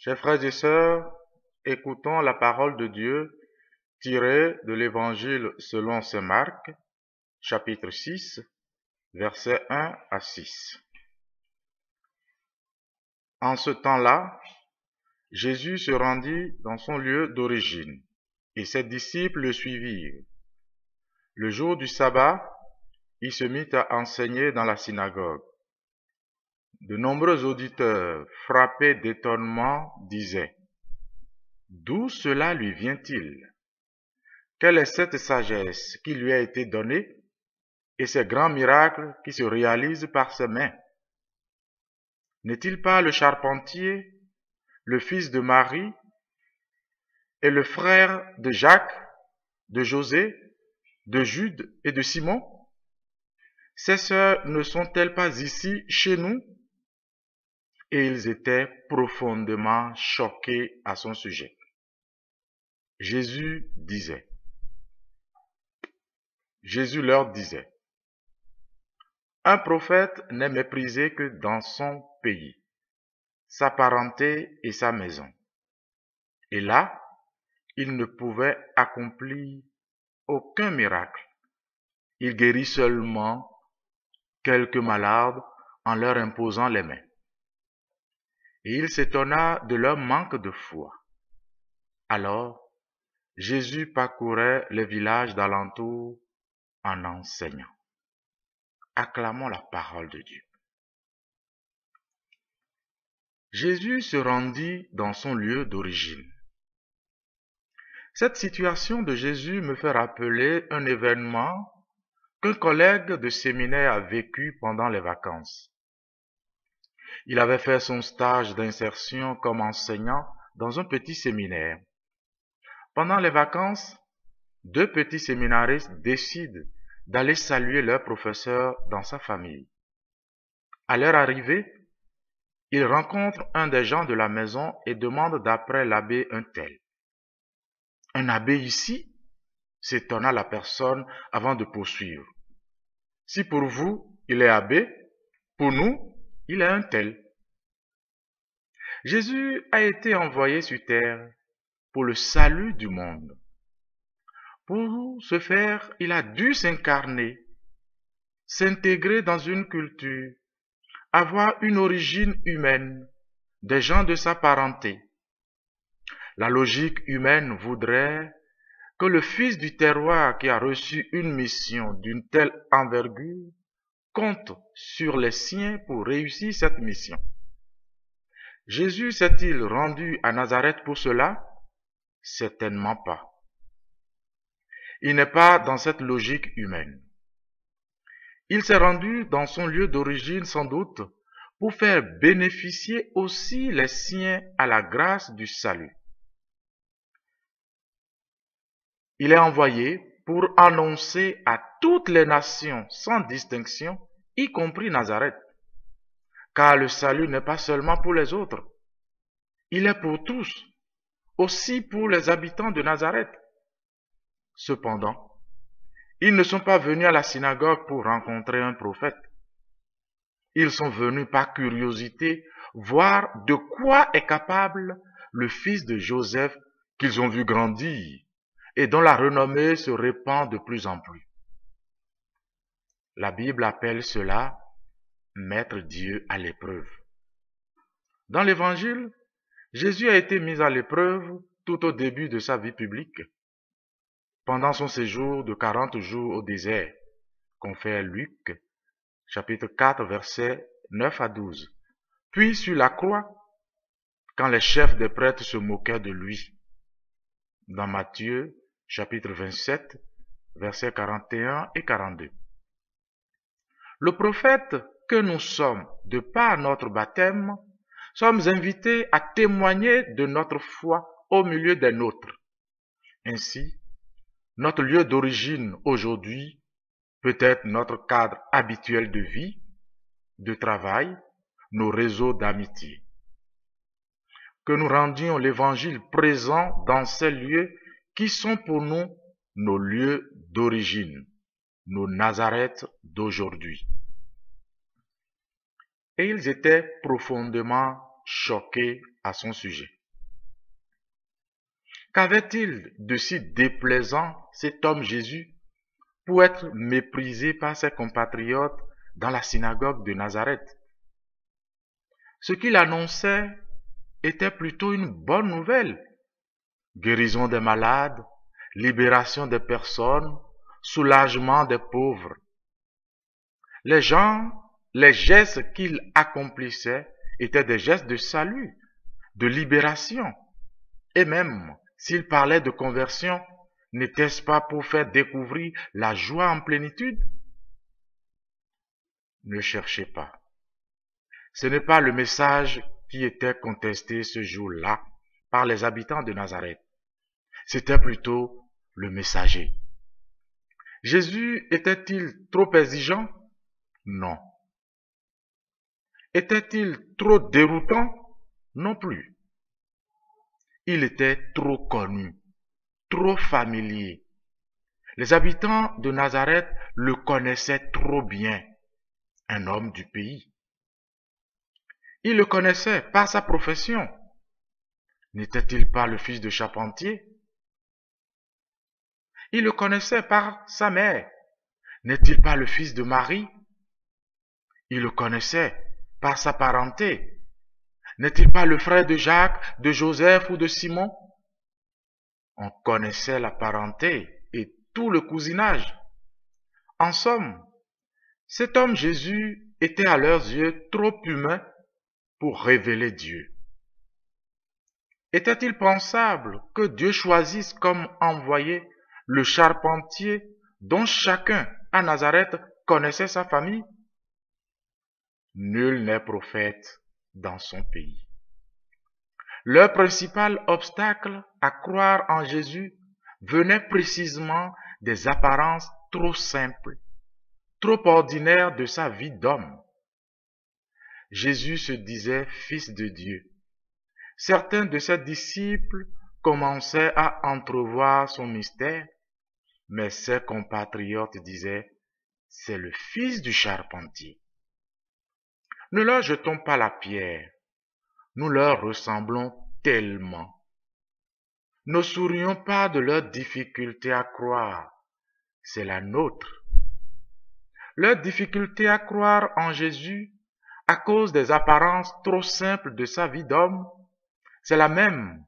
Chers frères et sœurs, écoutons la parole de Dieu tirée de l'Évangile selon saint Marc, chapitre 6, versets 1 à 6. En ce temps-là, Jésus se rendit dans son lieu d'origine, et ses disciples le suivirent. Le jour du sabbat, il se mit à enseigner dans la synagogue. De nombreux auditeurs, frappés d'étonnement, disaient: D'où cela lui vient-il? Quelle est cette sagesse qui lui a été donnée et ces grands miracles qui se réalisent par ses mains? N'est-il pas le charpentier, le fils de Marie et le frère de Jacques, de José, de Jude et de Simon? Ses sœurs ne sont-elles pas ici chez nous? Et ils étaient profondément choqués à son sujet. Jésus leur disait: Un prophète n'est méprisé que dans son pays, sa parenté et sa maison. Et là, il ne pouvait accomplir aucun miracle. Il guérit seulement quelques malades en leur imposant les mains. Et il s'étonna de leur manque de foi. Alors, Jésus parcourait les villages d'alentour en enseignant. Acclamons la parole de Dieu. Jésus se rendit dans son lieu d'origine. Cette situation de Jésus me fait rappeler un événement qu'un collègue de séminaire a vécu pendant les vacances. Il avait fait son stage d'insertion comme enseignant dans un petit séminaire. Pendant les vacances, deux petits séminaristes décident d'aller saluer leur professeur dans sa famille. À leur arrivée, ils rencontrent un des gens de la maison et demandent d'après l'abbé un tel. Un abbé ici? S'étonna la personne avant de poursuivre. Si pour vous, il est abbé, pour nous, il est un tel. Jésus a été envoyé sur terre pour le salut du monde. Pour ce faire, il a dû s'incarner, s'intégrer dans une culture, avoir une origine humaine, des gens de sa parenté. La logique humaine voudrait que le fils du terroir qui a reçu une mission d'une telle envergure compte sur les siens pour réussir cette mission. Jésus s'est-il rendu à Nazareth pour cela? Certainement pas. Il n'est pas dans cette logique humaine. Il s'est rendu dans son lieu d'origine sans doute pour faire bénéficier aussi les siens à la grâce du salut. Il est envoyé pour annoncer à toutes les nations sans distinction, y compris Nazareth. Car le salut n'est pas seulement pour les autres, il est pour tous, aussi pour les habitants de Nazareth. Cependant, ils ne sont pas venus à la synagogue pour rencontrer un prophète. Ils sont venus par curiosité voir de quoi est capable le fils de Joseph qu'ils ont vu grandir et dont la renommée se répand de plus en plus. La Bible appelle cela mettre Dieu à l'épreuve. Dans l'Évangile, Jésus a été mis à l'épreuve tout au début de sa vie publique, pendant son séjour de 40 jours au désert, confère Luc, chapitre 4, versets 9 à 12. Puis sur la croix, quand les chefs des prêtres se moquaient de lui, dans Matthieu, chapitre 27, versets 41 et 42. Le prophète que nous sommes, de par notre baptême, sommes invités à témoigner de notre foi au milieu des nôtres. Ainsi, notre lieu d'origine aujourd'hui peut être notre cadre habituel de vie, de travail, nos réseaux d'amitié. Que nous rendions l'évangile présent dans ces lieux qui sont pour nous nos lieux d'origine, nos Nazareth d'aujourd'hui. Et ils étaient profondément choqués à son sujet. Qu'avait-il de si déplaisant cet homme Jésus pour être méprisé par ses compatriotes dans la synagogue de Nazareth? Ce qu'il annonçait était plutôt une bonne nouvelle. Guérison des malades, libération des personnes, soulagement des pauvres. Les gestes qu'il accomplissait étaient des gestes de salut, de libération. Et même s'il parlait de conversion, n'était-ce pas pour faire découvrir la joie en plénitude? Ne cherchez pas. Ce n'est pas le message qui était contesté ce jour-là par les habitants de Nazareth. C'était plutôt le messager. Jésus était-il trop exigeant? Non. Était-il trop déroutant? Non plus. Il était trop connu, trop familier. Les habitants de Nazareth le connaissaient trop bien, un homme du pays. Ils le connaissaient par sa profession. N'était-il pas le fils de charpentier? Ils le connaissaient par sa mère. N'est-il pas le fils de Marie? Ils le connaissaient par sa parenté. N'est-il pas le frère de Jacques, de Joseph ou de Simon? On connaissait la parenté et tout le cousinage. En somme, cet homme Jésus était à leurs yeux trop humain pour révéler Dieu. Était-il pensable que Dieu choisisse comme envoyé le charpentier dont chacun à Nazareth connaissait sa famille? Nul n'est prophète dans son pays. Leur principal obstacle à croire en Jésus venait précisément des apparences trop simples, trop ordinaires de sa vie d'homme. Jésus se disait fils de Dieu. Certains de ses disciples commençaient à entrevoir son mystère, mais ses compatriotes disaient, c'est le fils du charpentier. Ne leur jetons pas la pierre, nous leur ressemblons tellement. Ne sourions pas de leur difficulté à croire, c'est la nôtre. Leur difficulté à croire en Jésus, à cause des apparences trop simples de sa vie d'homme, c'est la même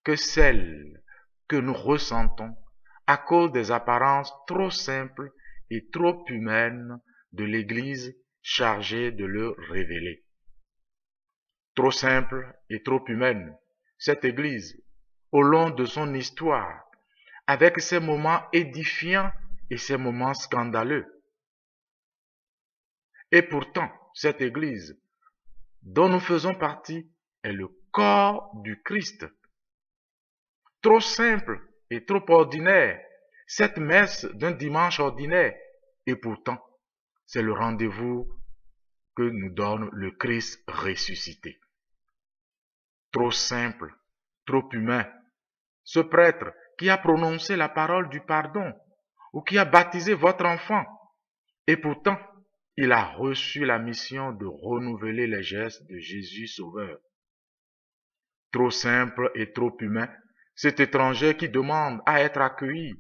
que celle que nous ressentons à cause des apparences trop simples et trop humaines de l'Église chargée de le révéler. Trop simple et trop humaine, cette Église, au long de son histoire, avec ses moments édifiants et ses moments scandaleux. Et pourtant, cette Église, dont nous faisons partie, est le corps du Christ. Trop simple et trop ordinaire, cette messe d'un dimanche ordinaire, et pourtant, c'est le rendez-vous que nous donne le Christ ressuscité. Trop simple, trop humain, ce prêtre qui a prononcé la parole du pardon ou qui a baptisé votre enfant, et pourtant, il a reçu la mission de renouveler les gestes de Jésus Sauveur. Trop simple et trop humain, cet étranger qui demande à être accueilli,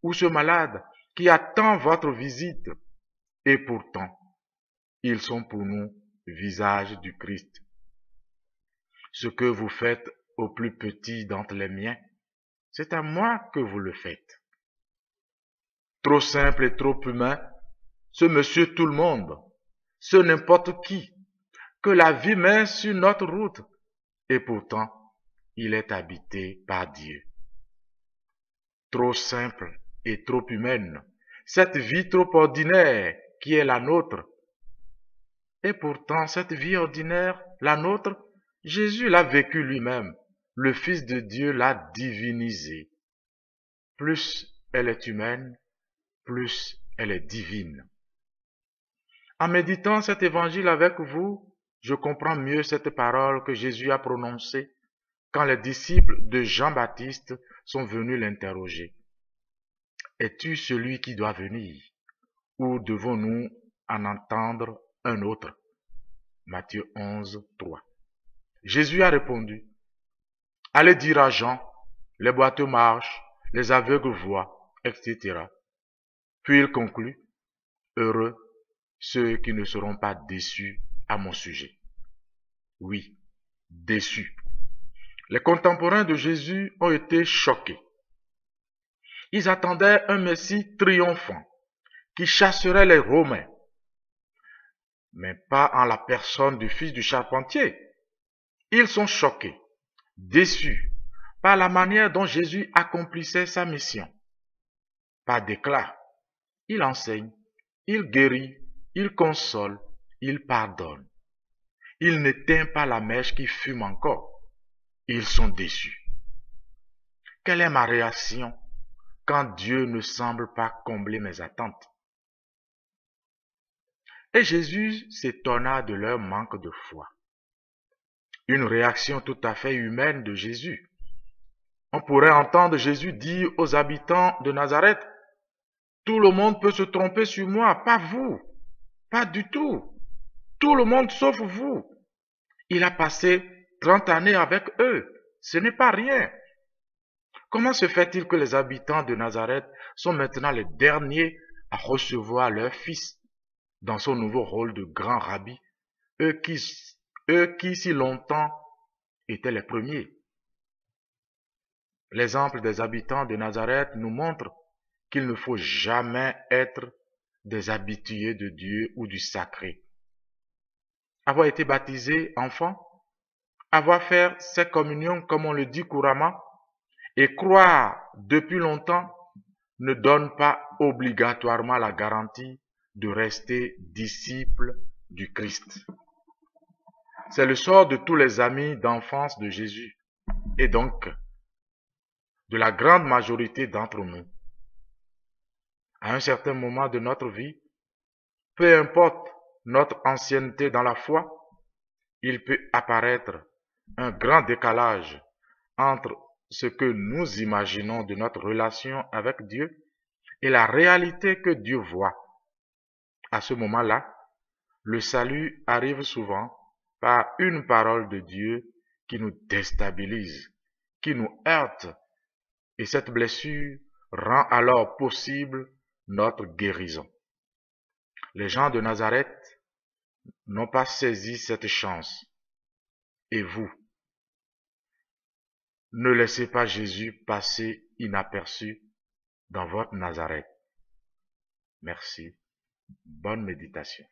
ou ce malade qui attend votre visite, et pourtant, ils sont pour nous visage du Christ. Ce que vous faites au plus petit d'entre les miens, c'est à moi que vous le faites. Trop simple et trop humain, ce monsieur tout le monde, ce n'importe qui, que la vie met sur notre route, et pourtant, il est habité par Dieu. Trop simple et trop humaine, cette vie trop ordinaire qui est la nôtre. Et pourtant, cette vie ordinaire, la nôtre, Jésus l'a vécue lui-même. Le Fils de Dieu l'a divinisée. Plus elle est humaine, plus elle est divine. En méditant cet évangile avec vous, je comprends mieux cette parole que Jésus a prononcée quand les disciples de Jean-Baptiste sont venus l'interroger. Es-tu celui qui doit venir, ou devons-nous en entendre un autre? Matthieu 11, 3. Jésus a répondu, allez dire à Jean, les boiteux marchent, les aveugles voient, etc. Puis il conclut, heureux ceux qui ne seront pas déçus à mon sujet. Oui, déçus. Les contemporains de Jésus ont été choqués. Ils attendaient un Messie triomphant qui chasserait les Romains, mais pas en la personne du fils du charpentier. Ils sont choqués, déçus par la manière dont Jésus accomplissait sa mission. Par d'éclat, il enseigne, il guérit, il console, il pardonne. Il n'éteint pas la mèche qui fume encore. Ils sont déçus. Quelle est ma réaction quand Dieu ne semble pas combler mes attentes? Et Jésus s'étonna de leur manque de foi. Une réaction tout à fait humaine de Jésus. On pourrait entendre Jésus dire aux habitants de Nazareth, tout le monde peut se tromper sur moi, pas vous, pas du tout. Tout le monde sauf vous. Il a passé 30 années avec eux. Ce n'est pas rien. Comment se fait-il que les habitants de Nazareth sont maintenant les derniers à recevoir leur fils dans son nouveau rôle de grand rabbi, eux qui si longtemps étaient les premiers? L'exemple des habitants de Nazareth nous montre qu'il ne faut jamais être des habitués de Dieu ou du sacré. Avoir été baptisé enfant, avoir fait ses communions comme on le dit couramment, et croire depuis longtemps ne donne pas obligatoirement la garantie de rester disciple du Christ. C'est le sort de tous les amis d'enfance de Jésus, et donc de la grande majorité d'entre nous. À un certain moment de notre vie, peu importe notre ancienneté dans la foi, il peut apparaître un grand décalage entre ce que nous imaginons de notre relation avec Dieu et la réalité que Dieu voit. À ce moment-là, le salut arrive souvent par une parole de Dieu qui nous déstabilise, qui nous heurte, et cette blessure rend alors possible notre guérison. Les gens de Nazareth n'ont pas saisi cette chance. Et vous, ne laissez pas Jésus passer inaperçu dans votre Nazareth. Merci. Bonne méditation.